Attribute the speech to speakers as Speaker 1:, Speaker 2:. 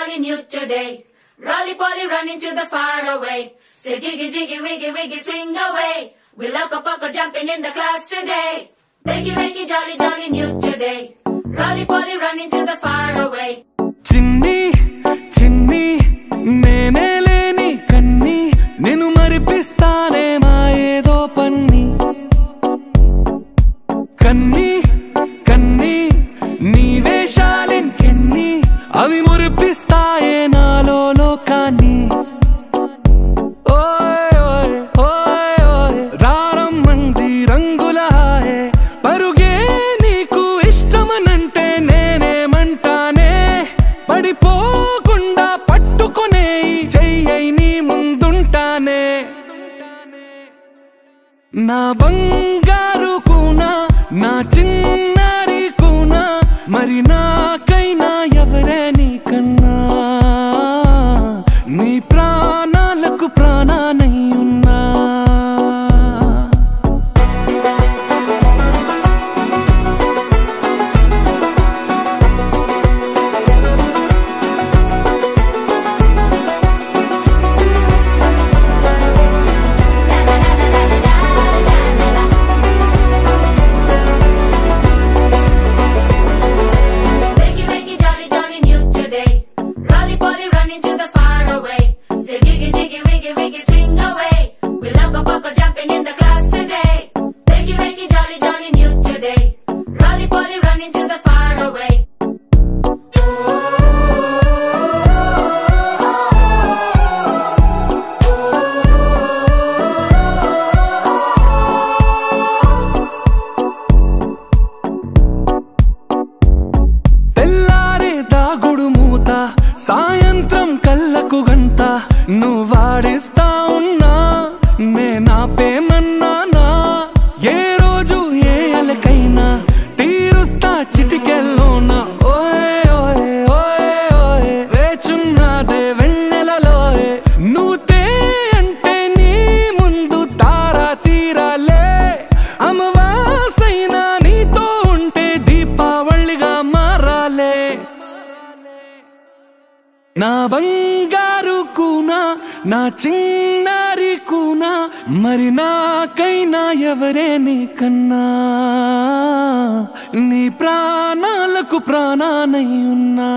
Speaker 1: jolly new today. Roly-poly running to the far away. Say jiggy, jiggy, wiggy, wiggy, sing away. We loco-poco jumping in the clouds today. Wakey, wakey, jolly, jolly new today. Roly-poly running to the far away.
Speaker 2: Chinni, chinni, nene leni kanni, nenu maripistane ma edo panni. Kanni, kanni, nee veshalin kenni, avi muripistaye nalo lokani. పడిపోకుండా పట్టుకునే చెయ్యి నీ ముందుంటానే నా బంగారు కూనా నా చిన్నారి కూనా మరి నాకైనా ఎవరే నీకన్నా నీ ప్రాణాలకు ప్రాణానై ఉన్నా సాయంత్రం కళ్ళకు గంట నువ్వాడిస్తా ఉన్నా నేనాపేమన్నానా ఏ రోజు ఏ అలకైనా తీరుస్తా చిటికెల్లోనా ఓయే ఓయే ఓయే ఓయే వేచున్నదే వెన్నెలలోయే నువ్వుతే అంటే నీ ముందు తారా తీరాలే అమవాసైనా నీతో ఉంటే దీపావళిగా మారాలే నా బంగారు కూనా నా చిన్నారి కూనా మరి నాకైనా ఎవరే నీకన్నా నీ ప్రాణాలకు ప్రాణానై ఉన్నా